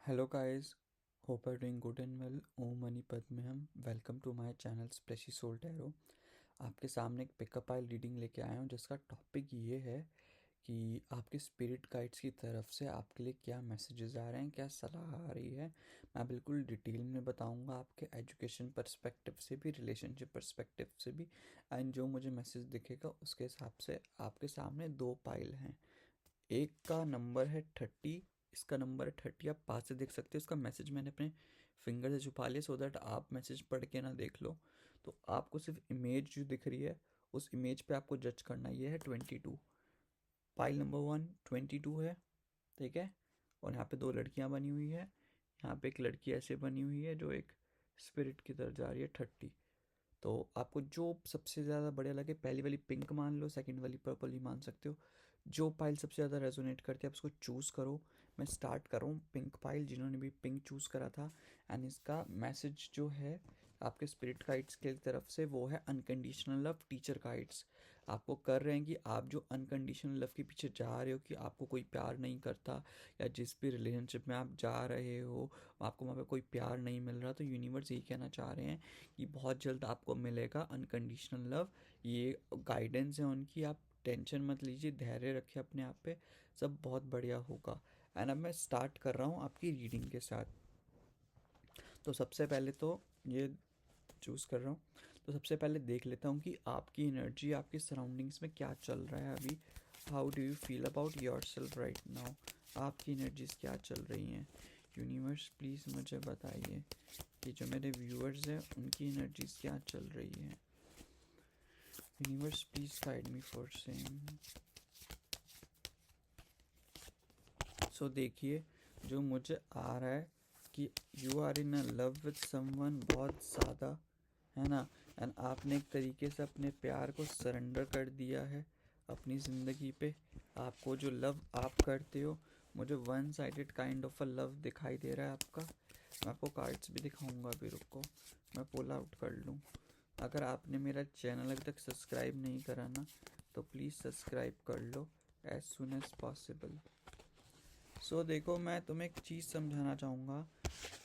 Hello guys, hope you're doing good and well. ओम मनी पद्मेहम, वेलकम टू माय चैनल स्प्रेशी सोल टैरो। आपके सामने एक पिकअप आइल रीडिंग लेके आया हूँ जिसका टॉपिक ये है कि आपके स्पिरिट गाइड्स की तरफ से आपके लिए क्या मैसेजेस आ रहे हैं, क्या सलाह आ रही है। मैं बिल्कुल डिटेल में बताऊँगा, आपके एजुकेशन पर्सपेक्टिव से भी, रिलेशनशिप पर्सपेक्टिव से भी। एंड जो मुझे मैसेज दिखेगा उसके हिसाब से आपके सामने दो पाइल हैं। एक का नंबर है 30, इसका नंबर है 30। आप पास से देख सकते हो, इसका मैसेज मैंने अपने फिंगर से छुपा लिया सो दैट आप मैसेज पढ़ के ना देख लो। तो आपको सिर्फ इमेज जो दिख रही है उस इमेज पे आपको जज करना। ये है 22, पाइल नंबर 1 22 है, ठीक है। और यहाँ पे दो लड़कियाँ बनी हुई है। यहाँ पे एक लड़की ऐसे बनी हुई है जो एक स्पिरिट की तरफ जा रही है 30। तो आपको जो सबसे ज़्यादा बढ़िया लगे, पहली वाली पिंक मान लो, सेकंड वाली पर्पल ही मान सकते हो। जो पाइल सबसे ज़्यादा रेजोनेट करती है आप उसको चूज़ करो। मैं स्टार्ट कर रहा हूँ पिंक पाइल, जिन्होंने भी पिंक चूज़ करा था। एंड इसका मैसेज जो है आपके स्पिरिट गाइड्स की तरफ से वो है अनकंडीशनल लव। टीचर गाइड्स आपको कर रहे हैं कि आप जो अनकंडीशनल लव के पीछे जा रहे हो, कि आपको कोई प्यार नहीं करता, या जिस भी रिलेशनशिप में आप जा रहे हो आपको वहाँ पे कोई प्यार नहीं मिल रहा, तो यूनिवर्स यही कहना चाह रहे हैं कि बहुत जल्द आपको मिलेगा अनकंडीशनल लव। ये गाइडेंस है उनकी, आप टेंशन मत लीजिए, धैर्य रखिए अपने आप पे, सब बहुत बढ़िया होगा। एंड अब मैं स्टार्ट कर रहा हूँ आपकी रीडिंग के साथ। तो सबसे पहले तो ये चूज़ कर रहा हूँ। तो सबसे पहले देख लेता हूँ कि आपकी एनर्जी, आपकी सराउंडिंग्स में क्या चल रहा है अभी। How do you feel about your self right now. आपकी एनर्जीज क्या चल रही हैं। यूनिवर्स प्लीज़ मुझे बताइए कि जो मेरे व्यूअर्स हैं उनकी एनर्जीज क्या चल रही हैं। Universe please guide me for same. So देखिए, जो मुझे आ रहा है कि you are in a love with someone, बहुत ज़्यादा, है ना। एंड आपने एक तरीके से अपने प्यार को सरेंडर कर दिया है अपनी ज़िंदगी पे। आपको जो लव आप करते हो, मुझे one sided kind of a love दिखाई दे रहा है आपका। मैं आपको कार्ड्स भी दिखाऊंगा, अभी रुको मैं पुल आउट कर लूँ। अगर आपने मेरा चैनल अभी तक सब्सक्राइब नहीं करा ना, तो प्लीज़ सब्सक्राइब कर लो एज सुन एज पॉसिबल। सो देखो, मैं तुम्हें एक चीज़ समझाना चाहूँगा।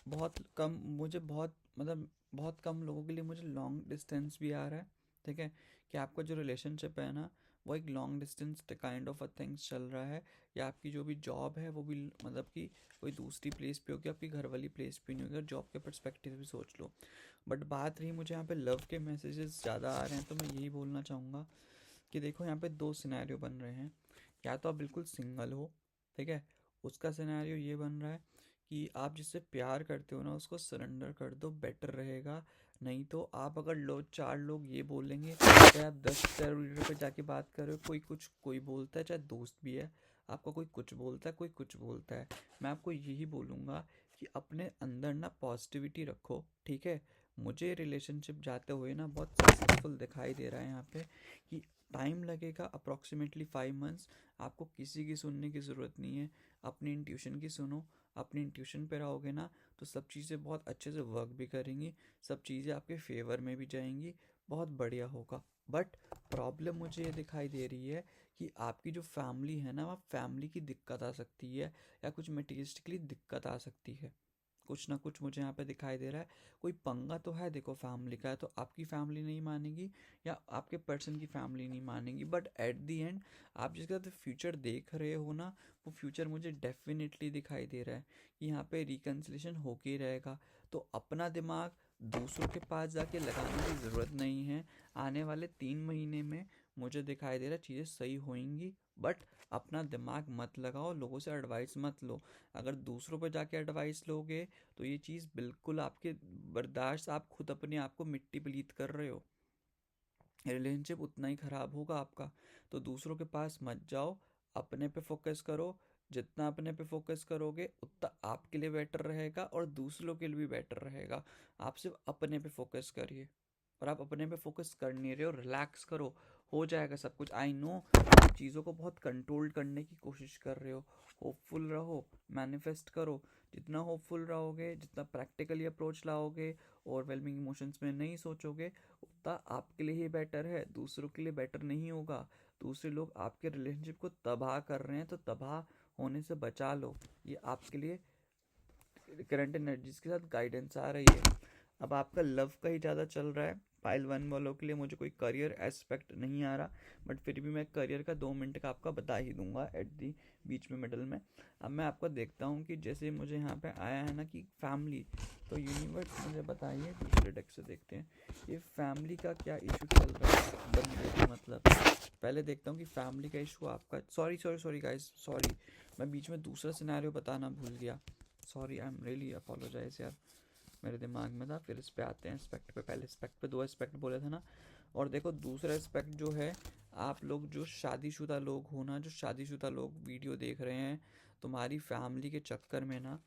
बहुत कम, मुझे बहुत मतलब बहुत कम लोगों के लिए मुझे लॉन्ग डिस्टेंस भी आ रहा है, ठीक है। कि आपका जो रिलेशनशिप है ना, वो एक long distance kind of a things चल रहा है। या आपकी जो भी जॉब है वो भी मतलब कि कोई दूसरी प्लेस पे होगी, आपकी घर वाली प्लेस पे नहीं होगी। और जॉब के पर्सपेक्टिव भी सोच लो। बट बात रही, मुझे यहाँ पे लव के मैसेजेस ज़्यादा आ रहे हैं, तो मैं यही बोलना चाहूँगा कि देखो, यहाँ पे दो सिनेरियो बन रहे हैं। या तो आप बिल्कुल सिंगल हो, ठीक है। उसका सिनेरियो ये बन रहा है कि आप जिससे प्यार करते हो ना उसको सरेंडर कर दो, बेटर रहेगा। नहीं तो आप अगर चार लोग ये बोलेंगे, चाहे आप 10 किलोमीटर पे जाके बात कर रहे हो, कोई कुछ कोई बोलता है, चाहे दोस्त भी है आपका, कोई कुछ बोलता है, कोई कुछ बोलता है। मैं आपको यही बोलूँगा कि अपने अंदर ना पॉजिटिविटी रखो, ठीक है। मुझे रिलेशनशिप जाते हुए ना बहुत सक्सेसफुल दिखाई दे रहा है यहाँ पे, कि टाइम लगेगा अप्रॉक्सीमेटली 5 मंथ्स। आपको किसी की सुनने की ज़रूरत नहीं है, अपनी इंट्यूशन की सुनो। अपनी इंट्यूशन पे रहोगे ना तो सब चीज़ें बहुत अच्छे से वर्क भी करेंगी, सब चीज़ें आपके फेवर में भी जाएंगी, बहुत बढ़िया होगा। बट प्रॉब्लम मुझे ये दिखाई दे रही है कि आपकी जो फैमिली है ना, वहाँ फैमिली की दिक्कत आ सकती है, या कुछ मटेरियलिस्टिकली दिक्कत आ सकती है। कुछ ना कुछ मुझे यहाँ पे दिखाई दे रहा है। कोई पंगा तो है, देखो फैमिली का है तो आपकी फैमिली नहीं मानेगी, या आपके पर्सन की फैमिली नहीं मानेगी। बट एट दी एंड आप जिसका तो फ्यूचर देख रहे हो ना, वो फ्यूचर मुझे डेफिनेटली दिखाई दे रहा है कि यहाँ पे रिकन्सिलेशन होके ही रहेगा। तो अपना दिमाग दूसरों के पास जाके लगाने की ज़रूरत नहीं है। आने वाले 3 महीने में मुझे दिखाई दे रहा है चीज़ें सही होंगी। बट अपना दिमाग मत लगाओ, लोगों से एडवाइस मत लो। अगर दूसरों पर जाके एडवाइस लोगे तो ये चीज़ बिल्कुल आपके बर्दाश्त, आप खुद अपने आप को मिट्टी पलीत कर रहे हो, रिलेशनशिप उतना ही ख़राब होगा आपका। तो दूसरों के पास मत जाओ, अपने पे फोकस करो। जितना अपने पे फोकस करोगे उतना आपके लिए बेटर रहेगा और दूसरों के लिए भी बेटर रहेगा। आप सिर्फ अपने पे फोकस करिए, और आप अपने पे फोकस कर नहीं रहे हो, रिलैक्स करो, हो जाएगा सब कुछ। आई नो आप चीज़ों को बहुत कंट्रोल करने की कोशिश कर रहे हो। होपफुल रहो, मैनिफेस्ट करो। जितना होपफुल रहोगे, जितना प्रैक्टिकली अप्रोच लाओगे, ओवरवेलमिंग इमोशंस में नहीं सोचोगे, उतना आपके लिए ही बेटर है, दूसरों के लिए बेटर नहीं होगा। दूसरे लोग आपके रिलेशनशिप को तबाह कर रहे हैं, तो तबाह होने से बचा लो, ये आपके लिए करंट एनर्जीज के साथ गाइडेंस आ रही है। अब आपका लव का ही ज़्यादा चल रहा है। पाइल 1 वालों के लिए मुझे कोई करियर एस्पेक्ट नहीं आ रहा, बट फिर भी मैं करियर का 2 मिनट का आपका बता ही दूंगा एट दी बीच में मिडल में। अब मैं आपको देखता हूँ कि जैसे मुझे यहाँ पे आया है ना कि फैमिली, तो यूनिवर्स मुझे बताइए, दूसरे डेक से देखते हैं ये फैमिली का क्या इशू चल रहा है बंदे का। मतलब पहले देखता हूँ कि फैमिली का इशू आपका, sorry sorry sorry guys, sorry मैं बीच में दूसरा सिनेरियो बताना भूल गया, sorry I am really apologize यार, मेरे दिमाग में था। फिर इस पे आते हैं एस्पेक्ट पे, पहले एस्पेक्ट पे 2 एस्पेक्ट बोले थे ना। और देखो दूसरा एस्पेक्ट जो है, आप लोग जो शादीशुदा लोग हो ना, जो शादीशुदा लोग वीडियो देख रहे हैं, तुम्हारी फैमिली के चक्कर में ना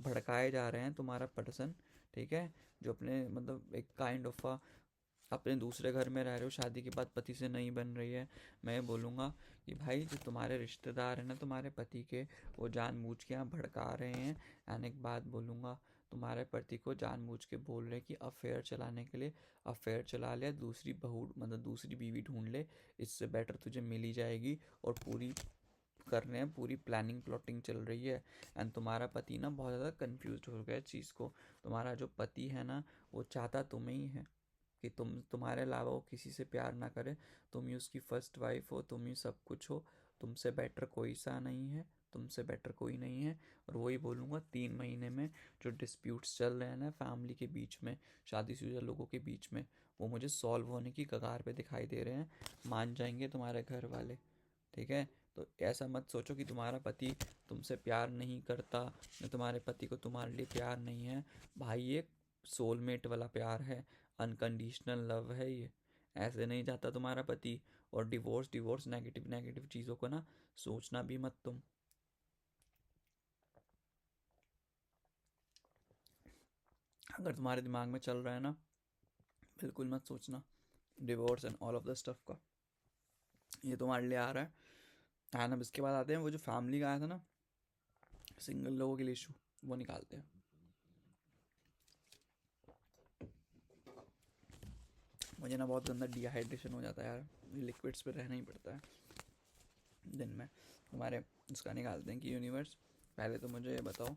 भड़काए जा रहे हैं तुम्हारा पर्सन, ठीक है, जो अपने मतलब एक काइंड ऑफ अपने दूसरे घर में रह रहे हो, शादी के बाद पति से नहीं बन रही है। मैं बोलूँगा कि भाई जो तुम्हारे रिश्तेदार हैं ना तुम्हारे पति के, वो जानबूझ के यहाँ भड़का रहे हैं। एंड एक बात बोलूँगा, तुम्हारे पति को जानबूझ के बोल रहे कि अफेयर चलाने के लिए, अफेयर चला ले, दूसरी बहू मतलब दूसरी बीवी ढूंढ ले, इससे बेटर तुझे मिल ही जाएगी। और पूरी कर रहे हैं, पूरी प्लानिंग प्लॉटिंग चल रही है। एंड तुम्हारा पति ना बहुत ज़्यादा कंफ्यूज हो गया इस चीज़ को। तुम्हारा जो पति है ना वो चाहता तुम्हें ही है, कि तुम्हारे अलावा वो किसी से प्यार ना करे, तुम ही उसकी फर्स्ट वाइफ हो, तुम ही सब कुछ हो, तुमसे बेटर कोई सा नहीं है, तुमसे बेटर कोई नहीं है। और वही बोलूँगा 3 महीने में जो डिस्प्यूट्स चल रहे हैं ना फैमिली के बीच में, शादीशुदा लोगों के बीच में, वो मुझे सॉल्व होने की कगार पे दिखाई दे रहे हैं। मान जाएंगे तुम्हारे घर वाले, ठीक है। तो ऐसा मत सोचो कि तुम्हारा पति तुमसे प्यार नहीं करता या तुम्हारे पति को तुम्हारे लिए प्यार नहीं है। भाई ये सोलमेट वाला प्यार है, अनकंडीशनल लव है ये, ऐसे नहीं चाहता तुम्हारा पति। और डिवोर्स डिवोर्स नेगेटिव नेगेटिव चीज़ों को ना सोचना भी मत तुम। अगर तुम्हारे दिमाग में चल रहा है ना, बिल्कुल मत सोचना divorce and all of the stuff का, ये तुम्हारे लिए आ रहा है। एंड अब इसके बाद आते हैं वो जो फैमिली का आया था ना, सिंगल लोगों के लिए इशू, वो निकालते हैं। मुझे ना बहुत गंदा डिहाइड्रेशन हो जाता है यार, लिक्विड्स पे रहना ही पड़ता है दिन में। तुम्हारे उसका निकालते हैं कि यूनिवर्स, पहले तो मुझे ये बताओ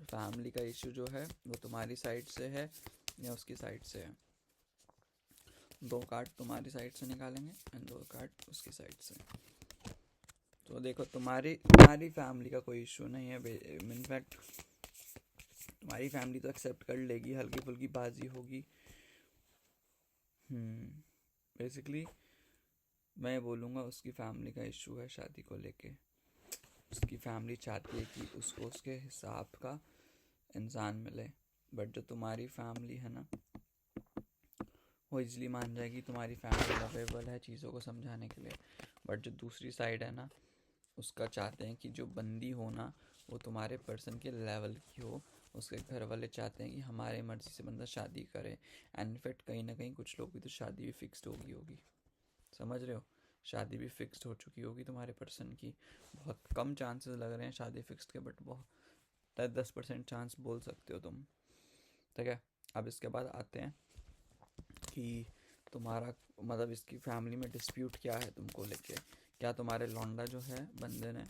फैमिली का इशू जो है वो तुम्हारी साइड से है या उसकी साइड से है। 2 कार्ड तुम्हारी साइड से निकालेंगे एंड 2 कार्ड उसकी साइड से। तो देखो तुम्हारी तुम्हारी फैमिली का कोई इशू नहीं है, इनफैक्ट तुम्हारी फैमिली तो एक्सेप्ट कर लेगी, हल्की फुल्की बाजी होगी। बेसिकली मैं बोलूँगा उसकी फैमिली का इशू है शादी को लेके। उसकी फैमिली चाहती है कि उसको उसके हिसाब का इंसान मिले, बट जो तुम्हारी फैमिली है ना वो इजली मान जाएगी, तुम्हारी फैमिली अवेलेबल है चीज़ों को समझाने के लिए। बट जो दूसरी साइड है ना उसका चाहते हैं कि जो बंदी हो ना वो तुम्हारे पर्सन के लेवल की हो। उसके घर वाले चाहते हैं कि हमारे मर्जी से बंदा शादी करे। एंड इनफैक्ट कहीं ना कहीं कुछ लोग की तो शादी भी फिक्स्ड होगी, समझ रहे हो, शादी भी फिक्स्ड हो चुकी होगी तुम्हारे पर्सन की। बहुत कम चांसेस लग रहे हैं शादी फिक्स्ड के, बट बहुत 10% चांस बोल सकते हो तुम, ठीक है। अब इसके बाद आते हैं कि तुम्हारा मतलब इसकी फैमिली में डिस्प्यूट क्या है तुमको लेके। क्या तुम्हारे लौंडा जो है बंदे ने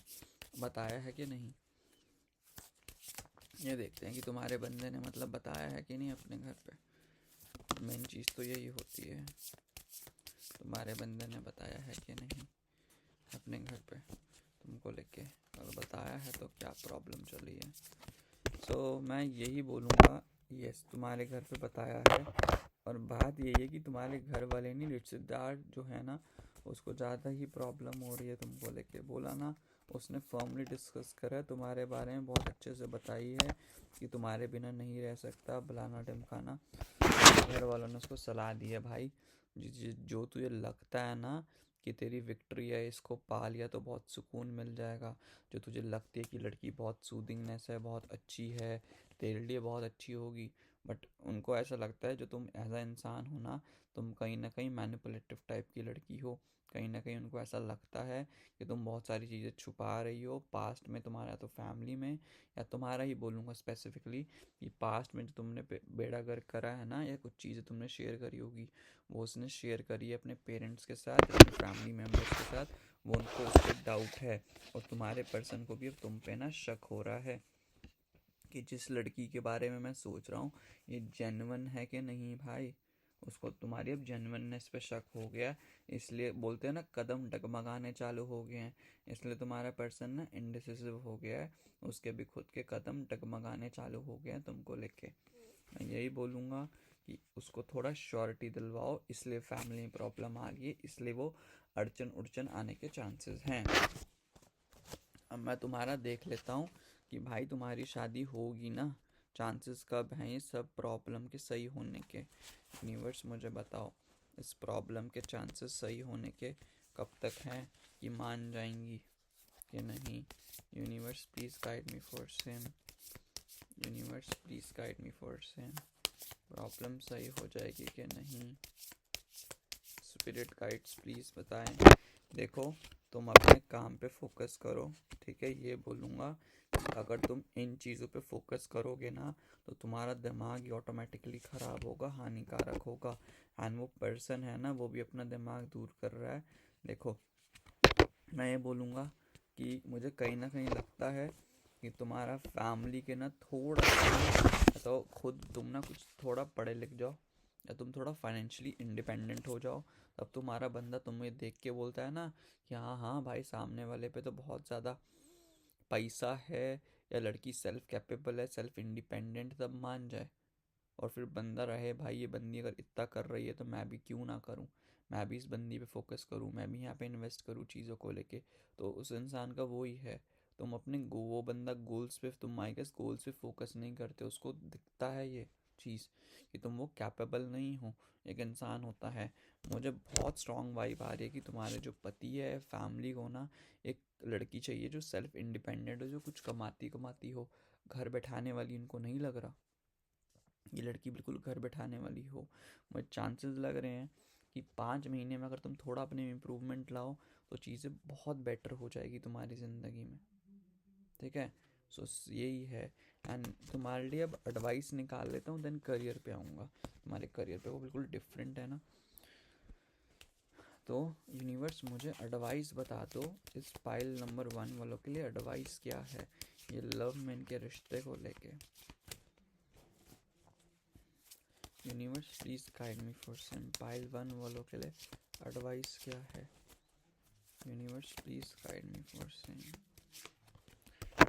बताया है कि नहीं, ये देखते हैं कि तुम्हारे बंदे ने मतलब बताया है कि नहीं अपने घर पे। मेन चीज़ तो यही होती है, तुम्हारे बंदे ने बताया है कि नहीं अपने घर पे तुमको लेके। अगर बताया है तो क्या प्रॉब्लम चल रही है। सो मैं यही बोलूँगा, यस तुम्हारे घर पे बताया है। और बात यही है कि तुम्हारे घर वाले नहीं, रिश्तेदार जो है ना उसको ज़्यादा ही प्रॉब्लम हो रही है तुमको लेके। बोला ना उसने फॉर्मली डिस्कस करा है तुम्हारे बारे में, बहुत अच्छे से बताई है कि तुम्हारे बिना नहीं रह सकता, फलाना ढिमकाना। घर वालों ने उसको सलाह दी है भाई, जो तुझे लगता है ना कि तेरी विक्ट्री है, इसको पा लिया तो बहुत सुकून मिल जाएगा। जो तुझे लगती है कि लड़की बहुत सूदिंगनेस है, बहुत अच्छी है, तेरे लिए बहुत अच्छी होगी, बट उनको ऐसा लगता है जो तुम एज अ इंसान हो ना, तुम कहीं ना कहीं मैनिपुलेटिव टाइप की लड़की हो। कहीं ना कहीं उनको ऐसा लगता है कि तुम बहुत सारी चीज़ें छुपा रही हो पास्ट में, तुम्हारा तो फैमिली में, या तुम्हारा ही बोलूँगा स्पेसिफिकली कि पास्ट में जो तुमने बेड़ा गर्क करा है ना, या कुछ चीज़ें तुमने शेयर करी होगी, वो उसने शेयर करी है अपने पेरेंट्स के साथ, अपने फैमिली मेम्बर्स के साथ। वो उनको उस पर डाउट है, और तुम्हारे पर्सन को भी अब तुम पे ना शक हो रहा है कि जिस लड़की के बारे में मैं सोच रहा हूँ ये जेन्युइन है कि नहीं भाई। उसको तुम्हारी अब जेन्युइननेस पे शक हो गया, इसलिए बोलते हैं ना कदम डगमगाने चालू हो गए हैं, इसलिए तुम्हारा पर्सन ना इंडिसिसिव हो गया है, उसके भी खुद के कदम डगमगाने चालू हो गए हैं तुमको लेके। मैं यही बोलूँगा कि उसको थोड़ा श्योरिटी दिलवाओ, इसलिए फैमिली प्रॉब्लम आ रही है, इसलिए वो अड़चन उड़चन आने के चांसेस हैं। अब मैं तुम्हारा देख लेता हूँ कि भाई तुम्हारी शादी होगी ना, चांसेस कब हैं ये सब प्रॉब्लम के सही होने के। यूनिवर्स मुझे बताओ इस प्रॉब्लम के चांसेस सही होने के कब तक हैं, कि मान जाएंगी कि नहीं। Universe please guide me for same, universe please guide me for same, problem सही हो जाएगी कि नहीं। स्पिरिट गाइड्स प्लीज़ बताएं। देखो तुम अपने काम पे फोकस करो, ठीक है, ये बोलूँगा अगर तुम इन चीज़ों पे फोकस करोगे ना तो तुम्हारा दिमाग ही ऑटोमेटिकली ख़राब होगा, हानिकारक होगा। एंड वो पर्सन है ना वो भी अपना दिमाग दूर कर रहा है। देखो मैं ये बोलूँगा कि मुझे कहीं ना कहीं लगता है कि तुम्हारा फैमिली के ना थोड़ा तो खुद तुम ना कुछ थोड़ा पढ़े लिख जाओ या तुम थोड़ा फाइनेंशियली इंडिपेंडेंट हो जाओ, तब तुम्हारा बंदा तुम्हें देख के बोलता है ना कि हाँ हाँ भाई सामने वाले पे तो बहुत ज़्यादा पैसा है या लड़की सेल्फ कैपेबल है, सेल्फ इंडिपेंडेंट, तब मान जाए। और फिर बंदा रहे भाई ये बंदी अगर इतना कर रही है तो मैं भी क्यों ना करूं, मैं भी इस बंदी पे फोकस करूं, मैं भी यहाँ पे इन्वेस्ट करूं चीज़ों को लेके। तो उस इंसान का वो ही है, तुम अपने वो बंदा गोल्स पे, तुम आई गेस गोल्स पे फोकस नहीं करते, उसको दिखता है ये चीज़ कि तुम वो कैपेबल नहीं हो, एक इंसान होता है। मुझे बहुत स्ट्रॉन्ग वाइब आ रही है कि तुम्हारे जो पति है फैमिली को ना एक लड़की चाहिए जो सेल्फ इंडिपेंडेंट हो, जो कुछ कमाती कमाती हो, घर बैठाने वाली इनको नहीं लग रहा ये लड़की बिल्कुल घर बैठाने वाली हो। मुझे चांसेस लग रहे हैं कि 5 महीने में अगर तुम थोड़ा अपने इम्प्रूवमेंट लाओ तो चीज़ें बहुत बेटर हो जाएगी तुम्हारी ज़िंदगी में, ठीक है। सो यही है। एंड तुम्हारे लिए अब एडवाइस निकाल लेता हूँ, देन करियर पे आऊँगा। तुम्हारे करियर पे वो बिल्कुल डिफरेंट है ना, तो यूनिवर्स मुझे एडवाइस बता दो इस पाइल नंबर 1 वालों के लिए एडवाइस क्या है ये लव में इनके रिश्ते को लेके। Universe please guide me for some pile 1 वालों के लिए एडवाइस क्या है। Universe please guide me for some.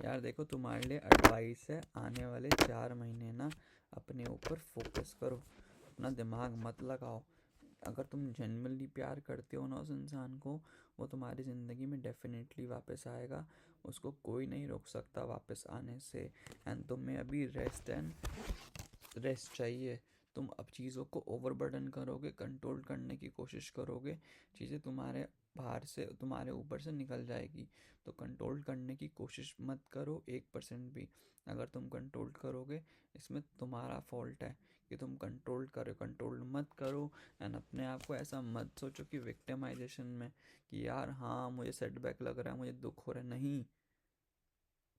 यार देखो तुम्हारे लिए एडवाइस है, आने वाले 4 महीने ना अपने ऊपर फोकस करो, अपना दिमाग मत लगाओ। अगर तुम जेन्युइनली प्यार करते हो ना उस इंसान को, वो तुम्हारी ज़िंदगी में डेफिनेटली वापस आएगा, उसको कोई नहीं रोक सकता वापस आने से। एंड तुम्हें अभी रेस्ट चाहिए। तुम अब चीज़ों को ओवरबर्डन करोगे, कंट्रोल करने की कोशिश करोगे, चीज़ें तुम्हारे बाहर से तुम्हारे ऊपर से निकल जाएगी। तो कंट्रोल करने की कोशिश मत करो 1% भी। अगर तुम कंट्रोल करोगे इसमें तुम्हारा फॉल्ट है कि तुम कंट्रोल मत करो। एंड अपने आप को ऐसा मत सोचो कि विक्टिमाइजेशन में कि यार हाँ मुझे सेटबैक लग रहा है, मुझे दुख हो रहा है, नहीं।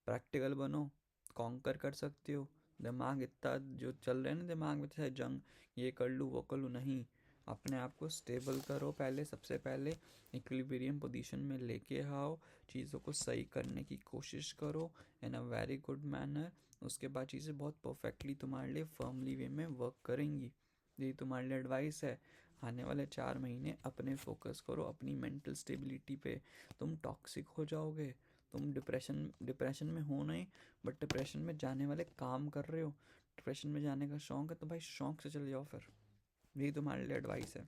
प्रैक्टिकल बनो, कॉन्कर कर सकते हो। दिमाग इतना जो चल रहा है ना दिमाग में चाहे जंग, ये कर लूँ वो कर लूँ, नहीं। अपने आप को स्टेबल करो, पहले सबसे पहले इक्विलिब्रियम पोजीशन में लेके आओ, चीज़ों को सही करने की कोशिश करो इन अ वेरी गुड मैनर। उसके बाद चीज़ें बहुत परफेक्टली तुम्हारे लिए फर्मली वे में वर्क करेंगी। यही तुम्हारे लिए एडवाइस है। आने वाले 4 महीने अपने फोकस करो अपनी मेंटल स्टेबिलिटी पे। तुम टॉक्सिक हो जाओगे, तुम डिप्रेशन में हो नहीं, बट डिप्रेशन में जाने वाले काम कर रहे हो। डिप्रेशन में जाने का शौक है तो भाई शौक से चले जाओ फिर, यही तुम्हारे लिए एडवाइस है।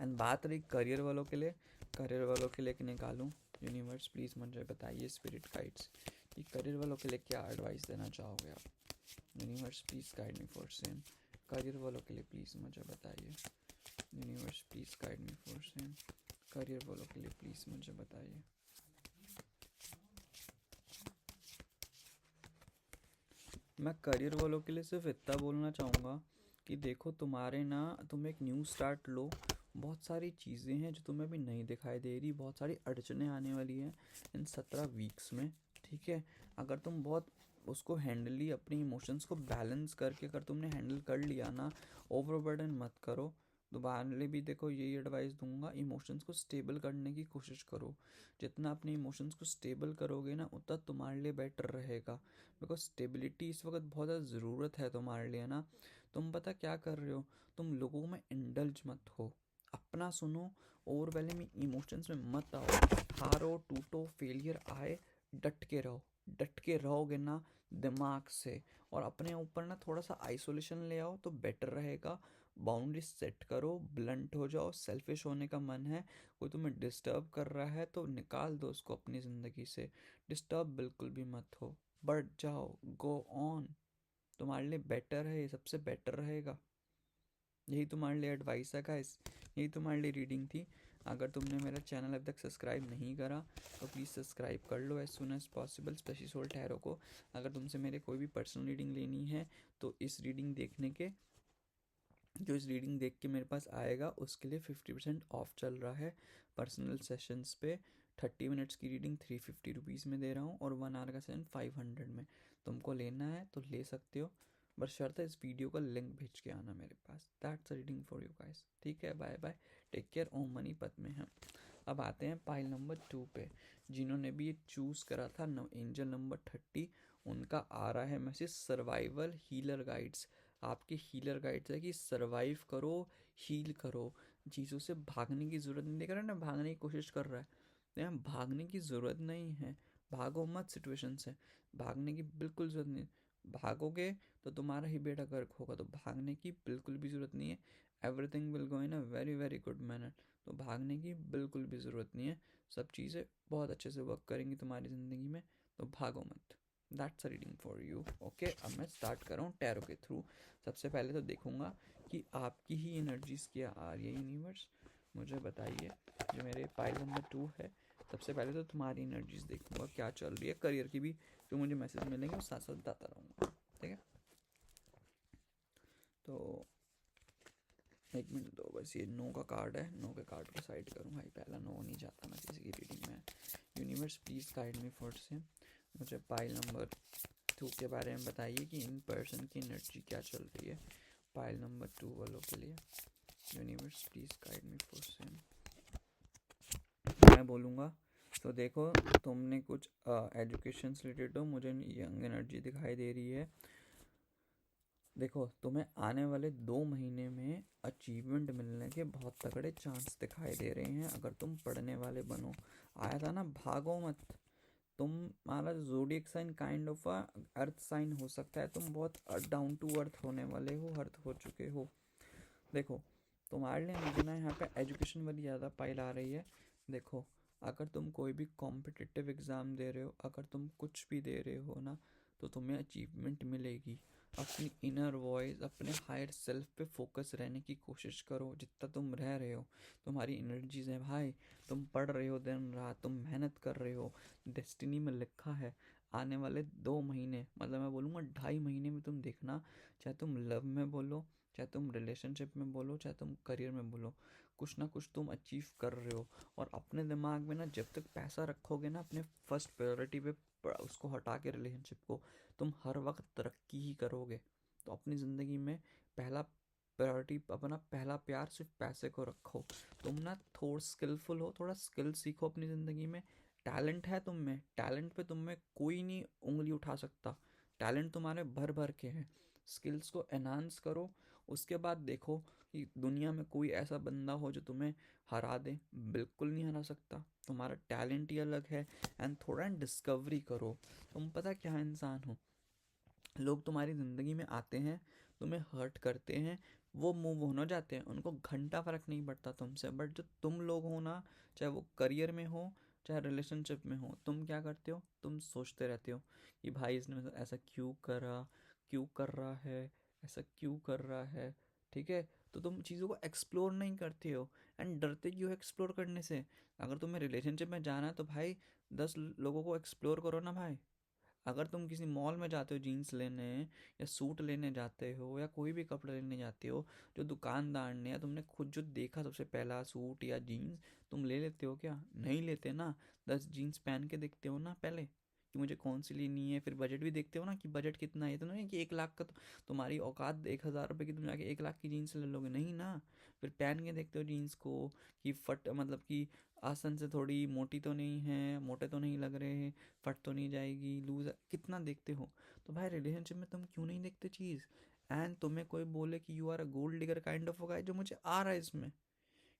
एंड बात रही करियर वालों के लिए, करियर वालों के लिए निकालूं। यूनिवर्स प्लीज़ मुझे बताइए स्पिरिट गाइड्स कि करियर वालों के लिए क्या एडवाइस देना चाहोगे आप। Universe please guide me for same, career वालों के लिए प्लीज़ मुझे बताइए। Universe please guide me for same, career वालों के लिए प्लीज़ मुझे बताइए। मैं करियर वालों के लिए सिर्फ इतना बोलना चाहूँगा कि देखो तुम्हारे ना, तुम एक न्यू स्टार्ट लो। बहुत सारी चीज़ें हैं जो तुम्हें अभी नहीं दिखाई दे रही, बहुत सारी अड़चनें आने वाली हैं इन 17 वीक्स में, ठीक है। अगर तुम बहुत उसको हैंडली अपनी इमोशंस को बैलेंस करके अगर तुमने हैंडल कर लिया ना, ओवरबर्डन मत करो। दोबारा भी देखो यही एडवाइस दूंगा, इमोशंस को स्टेबल करने की कोशिश करो। जितना अपने इमोशंस को स्टेबल करोगे ना उतना तुम्हारे लिए बेटर रहेगा, बिकॉज स्टेबिलिटी इस वक्त बहुत ज़्यादा ज़रूरत है तुम्हारे लिए ना। तुम पता क्या कर रहे हो, तुम लोगों में इंडल्ज मत हो, अपना सुनो, ओवरवेलमिंग इमोशंस में मत आओ। हारो टूटो फेलियर आए, डट के रहो। डट के रहोगे ना दिमाग से, और अपने ऊपर ना थोड़ा सा आइसोलेशन ले आओ तो बेटर रहेगा। बाउंड्री सेट करो, ब्लंट हो जाओ, सेल्फिश होने का मन है, कोई तुम्हें डिस्टर्ब कर रहा है तो निकाल दो उसको अपनी ज़िंदगी से। डिस्टर्ब बिल्कुल भी मत हो, बढ़ जाओ, गो ऑन, तुम्हारे लिए बेटर है, ये सबसे बेटर रहेगा। यही तुम्हारे लिए एडवाइस है गाइस, यही तुम्हारे लिए रीडिंग थी। अगर तुमने मेरा चैनल अब तक सब्सक्राइब नहीं करा तो प्लीज़ सब्सक्राइब कर लो as soon as possible, specially soul tarot को। अगर तुमसे मेरे कोई भी पर्सनल रीडिंग लेनी है तो इस रीडिंग देख के मेरे पास आएगा उसके लिए 50% ऑफ चल रहा है पर्सनल सेशंस पे। 30 मिनट्स की रीडिंग 350 रुपीज़ में दे रहा हूँ, और 1 आवर का सेशन 500 में। तुमको लेना है तो ले सकते हो, बस शर्त है इस वीडियो का लिंक भेज के आना मेरे पास। That's reading for you guys. ठीक है, बाय बाय, टेक केयर, ओम मनी पद में हम। अब आते हैं पाइल नंबर 2 पे, जिन्होंने भी ये चूज़ करा था एंजल नंबर 30। उनका आ रहा है मैसेज, सर्वाइवल हीलर गाइड्स। आपके हीलर गाइड्स है कि सर्वाइव करो, हील करो, चीज़ों से भागने की ज़रूरत नहीं। देख रहे हैं ना, भागने की कोशिश कर रहा है, तो यहाँ भागने की ज़रूरत नहीं है। भागो मत सिचुएशन से, भागने की बिल्कुल ज़रूरत नहीं। भागोगे तो तुम्हारा ही बेड़ा गर्क होगा, तो भागने की बिल्कुल भी ज़रूरत नहीं है। Everything will go in a very very good manner, तो भागने की बिल्कुल भी ज़रूरत नहीं है। सब चीज़ें बहुत अच्छे से वर्क करेंगी तुम्हारी ज़िंदगी में, तो भागो मत। That's a reading for you. Okay, अब मैं स्टार्ट कर रहा हूँ टैरो के थ्रू। सबसे पहले तो देखूंगा कि आपकी ही एनर्जीज क्या आ रही है। यूनिवर्स मुझे बताइए, जो मेरे पाइल नंबर 2 है, सबसे पहले तो तुम्हारी एनर्जीज देखूंगा क्या चल रही है। करियर की भी जो मुझे मैसेज मिलेंगे वो साथ साथ बताता रहूँगा, ठीक है। तो एक मिनट दो बस, ये नो का कार्ड है, नो के कार्ड को साइड करूँ भाई, पहला नो नहीं जाता मैं किसी की रीडिंग में। Universe please guide me for से, मुझे पाइल नंबर 2 के बारे में बताइए कि इन पर्सन की एनर्जी क्या चल रही है पाइल नंबर 2 वालों के लिए। Universe please guide me for same. मैं बोलूँगा तो देखो, तुमने कुछ एजुकेशन से रिलेटेड हो, मुझे यंग एनर्जी दिखाई दे रही है। देखो, तुम्हें आने वाले 2 महीने में अचीवमेंट मिलने के बहुत तगड़े चांस दिखाई दे रहे हैं, अगर तुम पढ़ने वाले बनो। आया था ना, भागो मत। तुम्हारा zodiac sign kind of earth sign हो सकता है, तुम बहुत डाउन टू अर्थ होने वाले हो, अर्थ हो चुके हो। देखो, तुम्हारे लिए मुझे ना यहाँ पे एजुकेशन वाली ज़्यादा पाइल आ रही है। देखो, अगर तुम कोई भी कॉम्पिटिटिव एग्ज़ाम दे रहे हो, अगर तुम कुछ भी दे रहे हो ना, तो तुम्हें अचीवमेंट मिलेगी। अपनी इनर वॉइस, अपने हायर सेल्फ पे फोकस रहने की कोशिश करो जितना तुम रह रहे हो। तुम्हारी एनर्जीज है भाई, तुम पढ़ रहे हो दिन रात, तुम मेहनत कर रहे हो। डेस्टिनी में लिखा है आने वाले 2 महीने, मतलब मैं बोलूँगा 2.5 महीने में तुम देखना, चाहे तुम लव में बोलो, चाहे तुम रिलेशनशिप में बोलो, चाहे तुम करियर में बोलो, कुछ ना कुछ तुम अचीव कर रहे हो। और अपने दिमाग में ना जब तक पैसा रखोगे ना अपने फर्स्ट प्रायोरिटी पे, उसको हटा के रिलेशनशिप को, तुम हर वक्त तरक्की ही करोगे। तो अपनी ज़िंदगी में पहला प्रायोरिटी, अपना पहला प्यार सिर्फ पैसे को रखो। तुम ना थोड़ा स्किलफुल हो, थोड़ा स्किल सीखो अपनी ज़िंदगी में। टैलेंट है तुम में, टैलेंट पे तुम में कोई नहीं उंगली उठा सकता। टैलेंट तुम्हारे भर भर के हैं, स्किल्स को एनहांस करो। उसके बाद देखो कि दुनिया में कोई ऐसा बंदा हो जो तुम्हें हरा दे, बिल्कुल नहीं हरा सकता। तुम्हारा टैलेंट ही अलग है। एंड थोड़ा डिस्कवरी करो, तुम पता क्या इंसान हो। लोग तुम्हारी ज़िंदगी में आते हैं, तुम्हें हर्ट करते हैं, वो मूव होना जाते हैं, उनको घंटा फ़र्क नहीं पड़ता तुमसे। बट जो तुम लोग हो ना, चाहे वो करियर में हो चाहे रिलेशनशिप में हो, तुम क्या करते हो, तुम सोचते रहते हो कि भाई इसने ऐसा क्यों कर रहा है, ऐसा क्यों कर रहा है। ठीक है, तो तुम चीज़ों को एक्सप्लोर नहीं करते हो। एंड डरते क्यों एक्सप्लोर करने से। अगर तुम्हें रिलेशनशिप में जाना है तो भाई 10 लोगों को एक्सप्लोर करो ना भाई। अगर तुम किसी मॉल में जाते हो जीन्स लेने, या सूट लेने जाते हो, या कोई भी कपड़े लेने जाते हो, जो दुकानदार ने या तुमने खुद जो देखा सबसे पहला सूट या जीन्स, तुम ले लेते हो क्या, नहीं लेते ना। 10 जीन्स पहन के देखते हो ना पहले, कि मुझे कौन सी लेनी है। फिर बजट भी देखते हो ना कि बजट कितना है, तो नहीं कि 1 लाख का तो तुम्हारी औकात 1,000 रुपये की, तुम जाके 1 लाख की जीन्स ले लोगे, नहीं ना। फिर पहन के देखते हो जीन्स को कि फट मतलब कि आसन से थोड़ी मोटी तो नहीं है, मोटे तो नहीं लग रहे हैं, फट तो नहीं जाएगी, लूज कितना देखते हो। तो भाई रिलेशनशिप में तुम क्यों नहीं देखते चीज़। एंड तुम्हें कोई बोले कि you are a gold digger kind of guy, जो मुझे आ रहा है इसमें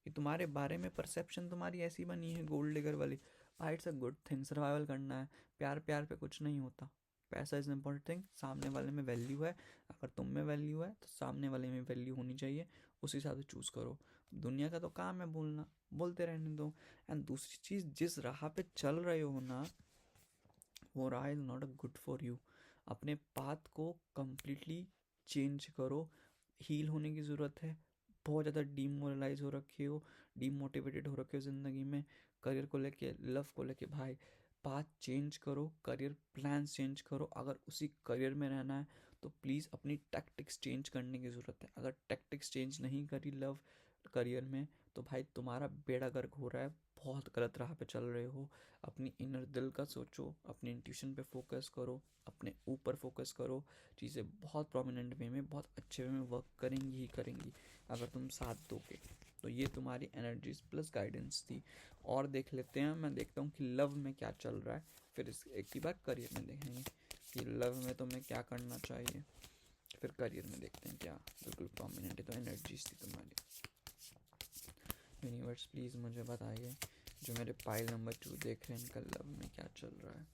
कि तुम्हारे बारे में परसेप्शन तुम्हारी ऐसी बनी है गोल्ड डिगर वाली। भाई it's a good thing, survival करना है। प्यार प्यार पे कुछ नहीं होता। पैसा इज़ इम्पोर्टेंट थिंग। सामने वाले में वैल्यू है, अगर तुम में वैल्यू है तो सामने वाले में वैल्यू होनी चाहिए, उस हिसाब से चूज़ करो। दुनिया का तो काम है बोलना, बोलते रहने दो। एंड दूसरी चीज़, जिस राह पे चल रहे हो ना, वो राह is not a good for you. अपने पाथ को कम्प्लीटली चेंज करो। हील होने की ज़रूरत है। बहुत ज़्यादा डीमोरलाइज हो रखे हो, डीमोटिवेटेड हो रखे हो ज़िंदगी में, करियर को लेके, लव को लेके। भाई पाथ चेंज करो, करियर प्लान्स चेंज करो। अगर उसी करियर में रहना है तो प्लीज़ अपनी टैक्टिक्स चेंज करने की ज़रूरत है। अगर टैक्टिक्स चेंज नहीं करी लव करियर में तो भाई तुम्हारा बेड़ा गर्क हो रहा है, बहुत गलत राह पे चल रहे हो। अपनी इनर दिल का सोचो, अपनी इंट्यूशन पे फोकस करो, अपने ऊपर फोकस करो। चीज़ें बहुत प्रोमिनेंट वे में, बहुत अच्छे वे में वर्क करेंगी ही करेंगी अगर तुम साथ दोगे। तो ये तुम्हारी एनर्जीज प्लस गाइडेंस थी। और देख लेते हैं, मैं देखता हूँ कि लव में क्या चल रहा है, फिर इस एक ही बार करियर में देखेंगे कि लव में तुम्हें क्या करना चाहिए, फिर करियर में देखते हैं क्या बिल्कुल प्रोमिनेंट है। तो एनर्जीज थी तुम्हारी। यूनिवर्स प्लीज़ मुझे बताइए, जो मेरे पाइल नंबर 2 देख रहे हैं, इनका लव में क्या चल रहा है।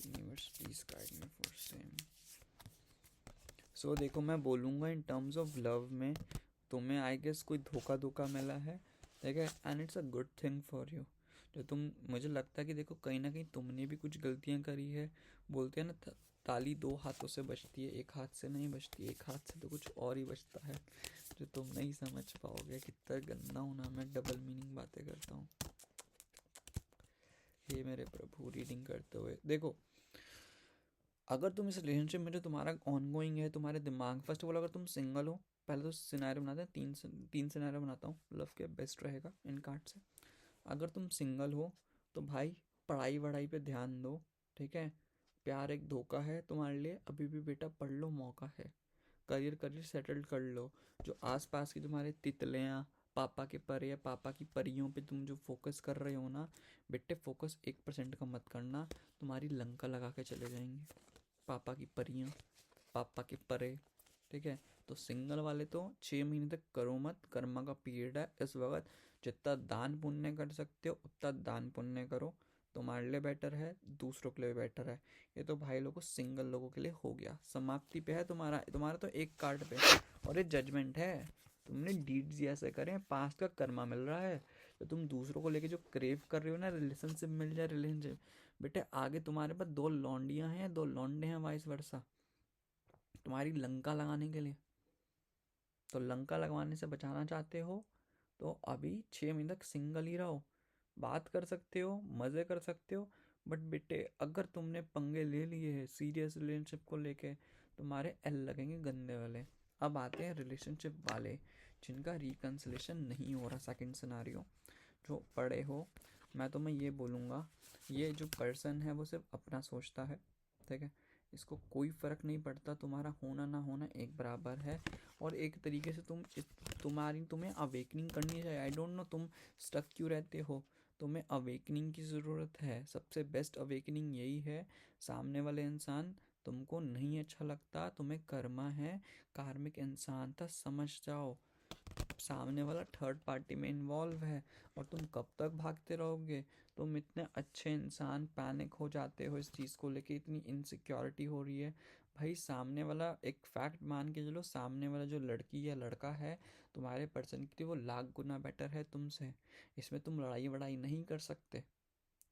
Universe please guide me for same. So देखो, मैं बोलूँगा इन टर्म्स ऑफ लव में तुम्हें आई गेस कोई धोखा धोखा मिला है, ठीक है। And it's a good thing for you. जो तुम, मुझे लगता है कि देखो कहीं ना कहीं तुमने भी कुछ गलतियाँ करी है। बोलते हैं ना, ताली 2 हाथों से बजती है, एक हाथ से नहीं बजती, एक हाथ से तो कुछ और ही बजता है, जो तुम नहीं समझ पाओगे। कितना गंदा हूँ ना मैं, डबल मीनिंग बातें करता हूँ। हे मेरे प्रभु, रीडिंग करते हुए देखो, अगर तुम इस रिलेशनशिप में जो तुम्हारा ऑनगोइंग है, तुम्हारे दिमाग, फर्स्ट ऑफ ऑल अगर तुम सिंगल हो, पहले तो सिनेरियो बनाते हैं, तीन सिनेरियो बनाता हूँ, लव के बेस्ट रहेगा इन कार्ड से। अगर तुम सिंगल हो तो भाई पढ़ाई वढ़ाई पे ध्यान दो, ठीक है। प्यार एक धोखा है तुम्हारे लिए, अभी भी बेटा पढ़ लो, मौका है। करियर करियर सेटल कर लो। जो आसपास की तुम्हारे तितलियाँ, पापा के परे या पापा की परियों पे तुम जो फोकस कर रहे हो ना, बेटे फोकस 1% का मत करना, तुम्हारी लंका लगा के चले जाएंगे पापा की परियां, पापा के परे, ठीक है। तो सिंगल वाले तो 6 महीने तक करो मत, कर्मा का पीरियड है इस वक्त। जितना दान पुण्य कर सकते हो उतना दान पुण्य करो, तुम्हारे लिए बेटर है, दूसरों के लिए बेटर है। ये तो भाई लोगों, सिंगल लोगों के लिए हो गया, समाप्ति पे है तुम्हारा तुम्हारा तो एक कार्ड पे। और ये जजमेंट है, तुमने डीड्स ऐसे करे, पास्ट का कर्मा मिल रहा है। तो तुम दूसरों को लेके जो क्रेव कर रहे हो ना, रिलेशनशिप मिल जाए, रिलेशनशिप, बेटे आगे तुम्हारे पास 2 लौंडियां हैं, 2 लौंडे हैं, वाइस वर्सा, तुम्हारी लंका लगाने के लिए। तो लंका लगवाने से बचाना चाहते हो तो अभी 6 महीने तक सिंगल ही रहो। बात कर सकते हो, मज़े कर सकते हो, बट बेटे अगर तुमने पंगे ले लिए हैं सीरियस रिलेशनशिप को लेके, तुम्हारे एल लगेंगे गंदे वाले। अब आते हैं रिलेशनशिप वाले जिनका रिकन्सिलेशन नहीं हो रहा, सेकंड सिनारियो जो पड़े हो। मैं तुम्हें ये बोलूँगा, ये जो पर्सन है वो सिर्फ अपना सोचता है, ठीक है। इसको कोई फ़र्क नहीं पड़ता, तुम्हारा होना ना होना एक बराबर है। और एक तरीके से तुम्हें अवेकनिंग करनी चाहिए। आई डोंट नो तुम स्टक क्यों रहते हो, तुम्हें अवेकनिंग की ज़रूरत है। सबसे बेस्ट अवेकनिंग यही है। सामने वाले इंसान तुमको नहीं अच्छा लगता, तुम्हें कर्मा है, कार्मिक इंसान था, समझ जाओ। सामने वाला थर्ड पार्टी में इन्वॉल्व है, और तुम कब तक भागते रहोगे। तुम इतने अच्छे इंसान पैनिक हो जाते हो इस चीज़ को लेके, इतनी इनसिक्योरिटी हो रही है। भाई सामने वाला, एक फैक्ट मान के चलो, सामने वाला जो लड़की या लड़का है तुम्हारे पर्सन के लिए, वो लाख गुना बेटर है तुमसे। इसमें तुम लड़ाई वड़ाई नहीं कर सकते,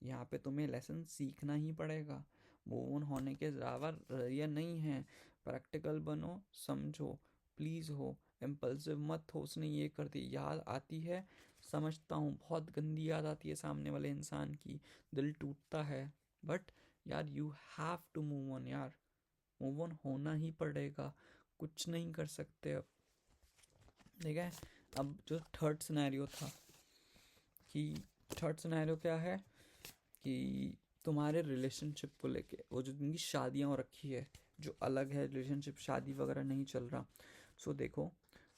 यहाँ पे तुम्हें लेसन सीखना ही पड़ेगा। मूव ऑन होने के अलावा रवैया नहीं है। प्रैक्टिकल बनो, समझो, प्लीज़ हो, इम्पल्सिव मत हो। उसने ये कर दी, याद आती है, समझता हूँ, बहुत गंदी याद आती है सामने वाले इंसान की, दिल टूटता है, बट यार you have to move on यार, मूव ऑन होना ही पड़ेगा, कुछ नहीं कर सकते अब, ठीक है। अब जो थर्ड सिनेरियो था, कि थर्ड सिनेरियो क्या है कि तुम्हारे रिलेशनशिप को लेके, वो जो जिनकी शादियाँ हो रखी है, जो अलग है रिलेशनशिप, शादी वगैरह नहीं चल रहा। सो देखो,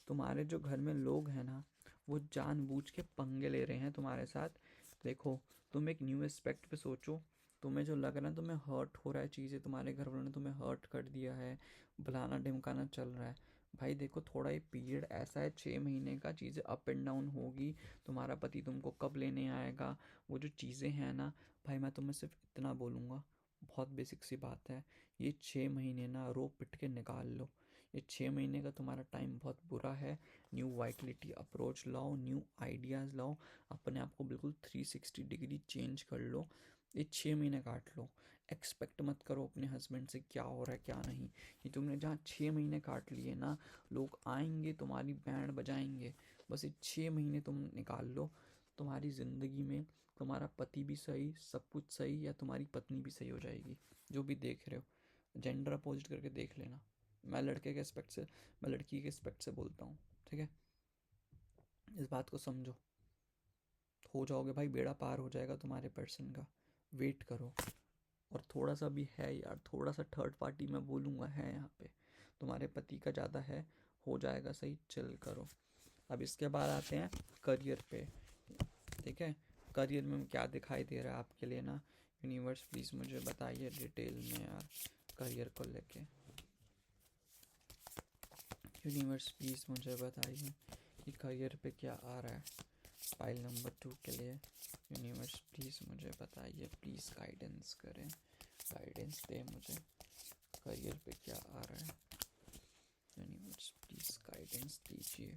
तुम्हारे जो घर में लोग हैं ना, वो जानबूझ के पंगे ले रहे हैं तुम्हारे साथ। देखो, तुम एक न्यू एस्पेक्ट पे सोचो। तुम्हें जो लग रहा है तुम्हें हर्ट हो रहा है, चीज़ें तुम्हारे घर वालों ने तुम्हें हर्ट कर दिया है, भलाना ढिमकाना चल रहा है। भाई देखो, थोड़ा ये पीरियड ऐसा है 6 महीने का, चीज़ें अप एंड डाउन होगी। तुम्हारा पति तुमको कब लेने आएगा, वो जो चीज़ें हैं ना, भाई मैं तुम्हें सिर्फ इतना बोलूँगा, बहुत बेसिक सी बात है। ये 6 महीने ना रो पिट के निकाल लो। ये 6 महीने का तुम्हारा टाइम बहुत बुरा है। न्यू वाइटलिटी अप्रोच लाओ, न्यू आइडियाज़ लाओ, अपने आप को बिल्कुल 360 डिग्री चेंज कर लो। ये 6 महीने काट लो। एक्सपेक्ट मत करो अपने हस्बैंड से क्या हो रहा है क्या नहीं। ये तुमने जहाँ 6 महीने काट लिए ना, लोग आएंगे तुम्हारी बैंड बजाएंगे। बस ये 6 महीने तुम निकाल लो तुम्हारी ज़िंदगी में। तुम्हारा पति भी सही, सब कुछ सही, या तुम्हारी पत्नी भी सही हो जाएगी। जो भी देख रहे हो, जेंडर अपोजिट करके देख लेना। मैं लड़के के एस्पेक्ट से, मैं लड़की के एस्पेक्ट से बोलता हूँ, ठीक है? इस बात को समझो। हो जाओगे भाई, बेड़ा पार हो जाएगा तुम्हारे पर्सन का। वेट करो। और थोड़ा सा भी है यार, थोड़ा सा थर्ड पार्टी मैं बोलूँगा है यहाँ पे, तुम्हारे पति का ज़्यादा है। हो जाएगा सही, चिल करो। अब इसके बाद आते हैं करियर पे, ठीक है? करियर में क्या दिखाई दे रहा है आपके लिए ना? यूनिवर्स प्लीज़ मुझे बताइए डिटेल में यार, करियर को लेके। यूनिवर्स प्लीज़ मुझे बताइए कि करियर पे क्या आ रहा है। फाइल नंबर 2 के लिए यूनिवर्स प्लीज़ मुझे बताइए, प्लीज़ गाइडेंस करें, गाइडेंस दे मुझे। करियर पे क्या आ रहा है, यूनिवर्स प्लीज़ गाइडेंस दीजिए।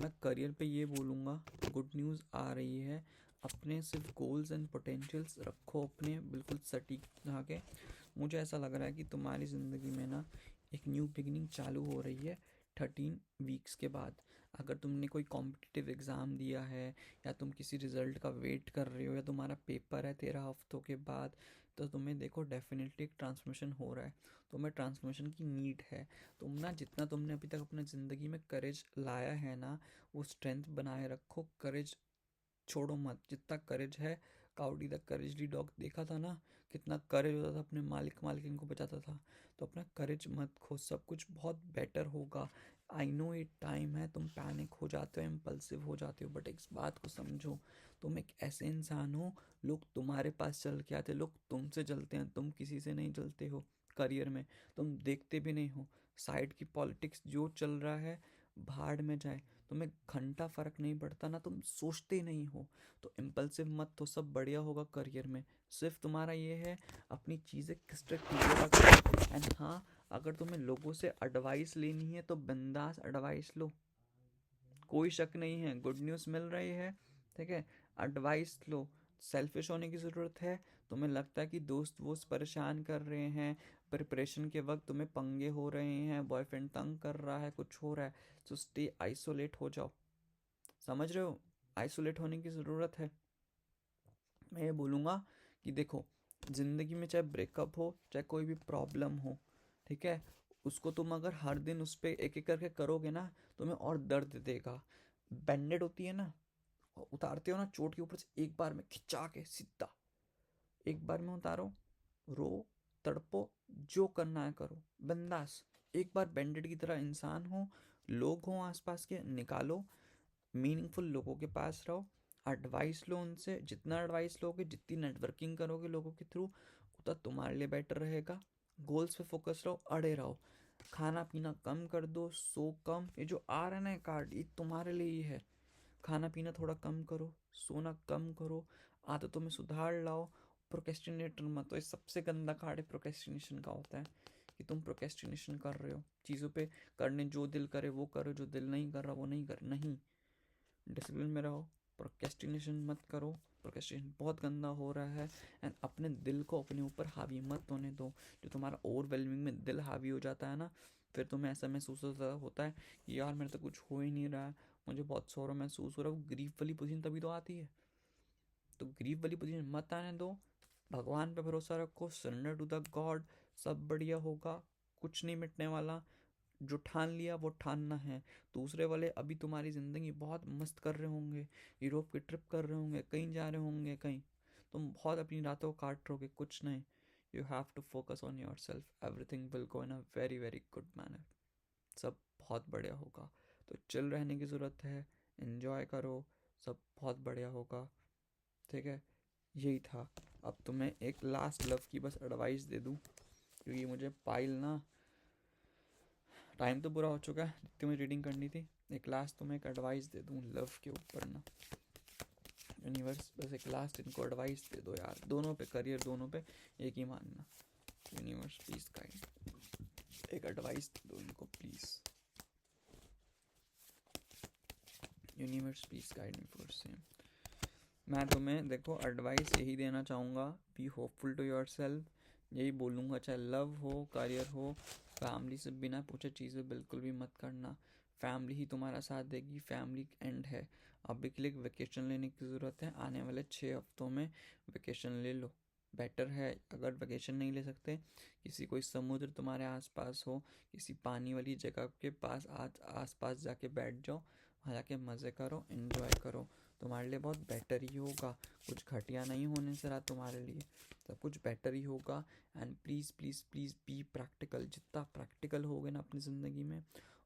मैं करियर पे ये बोलूँगा, गुड न्यूज़ आ रही है। अपने सिर्फ गोल्स एंड पोटेंशियल्स रखो अपने बिल्कुल सटीक धागे। मुझे ऐसा लग रहा है कि तुम्हारी ज़िंदगी में ना एक न्यू बिगिनिंग चालू हो रही है 13 वीक्स के बाद। अगर तुमने कोई कॉम्पिटिटिव एग्ज़ाम दिया है, या तुम किसी रिज़ल्ट का वेट कर रहे हो, या तुम्हारा पेपर है 13 हफ्तों के बाद, तो तुम्हें देखो डेफिनेटली एक ट्रांसफॉर्मेशन हो रहा है। तुम्हें ट्रांसफॉर्मेशन की नीड है। तुम ना, जितना तुमने अभी तक अपने ज़िंदगी में करेज लाया है ना, वो स्ट्रेंथ बनाए रखो। करेज छोड़ो मत। जितना करेज है, काउडी द करेजली डॉग देखा था ना, कितना करेज होता था, अपने मालिक मालकिन को बचाता था। तो अपना करेज मत खो, सब कुछ बहुत बेटर होगा। आई नो ये टाइम है, तुम पैनिक हो जाते हो, इम्पल्सिव हो जाते हो, बट इस बात को समझो, तुम एक ऐसे इंसान हो, लोग तुम्हारे पास चल के आते, लोग तुमसे जलते हैं, तुम किसी से नहीं जलते हो। करियर में तुम देखते भी नहीं हो, साइड की पॉलिटिक्स जो चल रहा है, भाड़ में जाए, तुम्हें घंटा फर्क नहीं पड़ता ना, तुम सोचते नहीं हो। तो इम्पल्सिव मत, तो सब बढ़िया होगा करियर में। सिर्फ तुम्हारा ये है, अपनी चीज़ें क्रिस्टल क्लियर रखो। एंड हाँ, अगर तुम्हें लोगों से एडवाइस लेनी है तो बिंदास एडवाइस लो, कोई शक नहीं है, गुड न्यूज़ मिल रही है, ठीक है? एडवाइस लो। सेल्फिश होने की ज़रूरत है। तुम्हें लगता है कि दोस्त वोस्त परेशान कर रहे हैं, प्रिपरेशन के वक्त तुम्हें पंगे हो रहे हैं, बॉयफ्रेंड तंग कर रहा है, कुछ हो रहा है, तो स्टे आइसोलेट हो जाओ। समझ रहे हो? आइसोलेट होने की ज़रूरत है। मैं ये बोलूँगा कि देखो, ज़िंदगी में चाहे ब्रेकअप हो, चाहे कोई भी प्रॉब्लम हो, ठीक है, उसको तुम अगर हर दिन उस पर एक एक करके करोगे ना, तुम्हें और दर्द देगा। बैंडेड होती है ना, उतारते हो ना चोट के ऊपर से, एक बार में खिंचा के सीधा, एक बार में उतारो, रो, तड़पो, जो करना है करो, बिंदास। एक बार बैंडेड की तरह इंसान हो, लोग हों आसपास के, निकालो। मीनिंगफुल लोगों के पास रहो, एडवाइस लो उनसे। जितना एडवाइस लोगे, जितनी नेटवर्किंग करोगे लोगों के थ्रू, उतना तुम्हारे लिए बेटर रहेगा। गोल्स पे फोकस रहो, अड़े रहो। खाना पीना कम कर दो, सो कम। ये जो आ रहा है ना कार्ड, ये तुम्हारे लिए ही है। खाना पीना थोड़ा कम करो, सोना कम करो, आदतों में सुधार लाओ। प्रोकेस्टिनेटर मत हो। ये सबसे गंदा कार्ड है प्रोकेस्टिनेशन का, होता है कि तुम प्रोकेस्टिनेशन कर रहे हो चीज़ों पे। करने जो दिल करे वो करो, जो दिल नहीं कर रहा वो नहीं कर, नहीं। डिसिप्लिन में रहो, प्रोकेस्टिनेशन मत करो। प्रोकेस्टिनेशन बहुत गंदा हो रहा है। एंड अपने दिल को अपने ऊपर हावी मत होने दो। जो तुम्हारा ओवरवेलमिंग में दिल हावी हो जाता है ना, फिर तुम्हें ऐसा महसूस होता है कि यार मेरे तो कुछ हो ही नहीं रहा है, मुझे बहुत सौरा महसूस हो रहा है। वो ग्रीफ वाली पोजीशन तभी तो आती है। तो ग्रीफ वाली पोजीशन मत आने दो। भगवान पे भरोसा रखो, सरेंडर टू द गॉड। सब बढ़िया होगा, कुछ नहीं मिटने वाला। जो ठान लिया वो ठानना है। दूसरे वाले अभी तुम्हारी ज़िंदगी बहुत मस्त कर रहे होंगे, यूरोप की ट्रिप कर रहे होंगे, कहीं जा रहे होंगे कहीं, तुम बहुत अपनी रातों को काट रहोगे, कुछ नहीं. You have to focus on yourself, everything will go in a very very good manner. सब बहुत बढ़िया होगा. तो चिल रहने की ज़रूरत है, इन्जॉय करो, सब बहुत बढ़िया होगा. ठीक है, यही था. अब तुम्हें एक लास्ट लव की बस एडवाइस दे दूँ, क्योंकि मुझे पाइल ना, टाइम तो पूरा हो चुका है जितनी मुझे रीडिंग करनी थी. एक लास्ट तुम्हें एक एडवाइस दे दूँ लव के ऊपर ना. यूनिवर्स बस एक लास्ट इनको एडवाइस दे दो यार, दोनों पे, करियर दोनों पे एक ही मानना. यूनिवर्स प्लीज काइंड एक एडवाइस दे दो इनको please. Universe please guide me for same. मैं तुम्हें देखो एडवाइस यही देना चाहूँगा, be hopeful to yourself. यही बोलूँगा, चाहे लव हो, करियर हो, फैमिली से बिना पूछे चीज़ें बिल्कुल भी मत करना. फैमिली ही तुम्हारा साथ देगी, फैमिली एंड है. अभी के लिए एक वेकेशन लेने की ज़रूरत है, आने वाले 6 हफ्तों में वेकेशन ले लो. बेटर है. अगर वेकेशन नहीं ले सकते, किसी कोई समुद्र तुम्हारे आसपास हो, किसी पानी वाली जगह के पास आस पास जाके बैठ जाओ, वहाँ जाके मज़े करो, इन्जॉय करो. तुम्हारे लिए बहुत बेटर ही होगा. कुछ घटिया नहीं होने से रहा तुम्हारे लिए, सब कुछ बेटर ही होगा. And please please please be practical. जितना प्रैक्टिकल होगे ना अपनी ज़िंदगी में,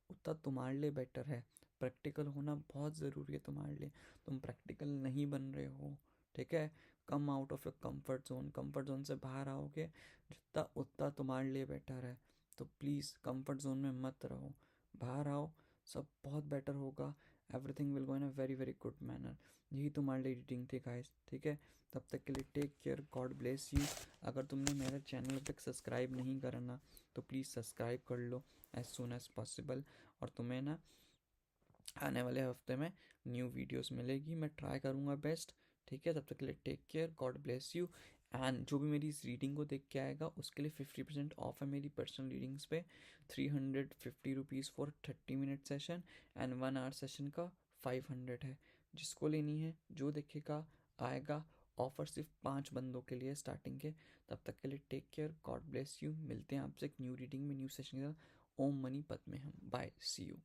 उतना तुम्हारे लिए बेटर है. प्रैक्टिकल होना बहुत ज़रूरी है तुम्हारे लिए. तुम प्रैक्टिकल नहीं बन रहे हो, ठीक है. Come out of your comfort zone से बाहर आओगे जितना, उतना तुम्हारे लिए बेटर है. तो प्लीज़ कंफर्ट जोन में मत रहो, बाहर आओ, सब बहुत बेटर होगा. Everything will go in a very very good manner. यही तुम्हारे लिए रीडिंग थी गाइस, ठीक है. तब तक के लिए take care, god bless you. अगर तुमने मेरे चैनल तक सब्सक्राइब नहीं करना तो प्लीज़ सब्सक्राइब कर लो एज सुन एज पॉसिबल. और तुम्हें ना आने वाले हफ्ते में न्यू वीडियोस मिलेगी, मैं ट्राई करूँगा बेस्ट. ठीक है, तब तक के लिए take care, god bless you. And जो भी मेरी इस रीडिंग को देख के आएगा उसके लिए 50% ऑफ है मेरी पर्सनल रीडिंग्स पे. 350 rupees for 30 minute session, and 1 hour session का 500 है. जिसको लेनी है, जो देखेगा आएगा. ऑफर सिर्फ 5 बंदों के लिए स्टार्टिंग के. तब तक के लिए take care, god bless you. मिलते हैं आपसे एक न्यू रीडिंग में, न्यू सेशन के साथ. ओम मनी पद में हम. Bye, see you.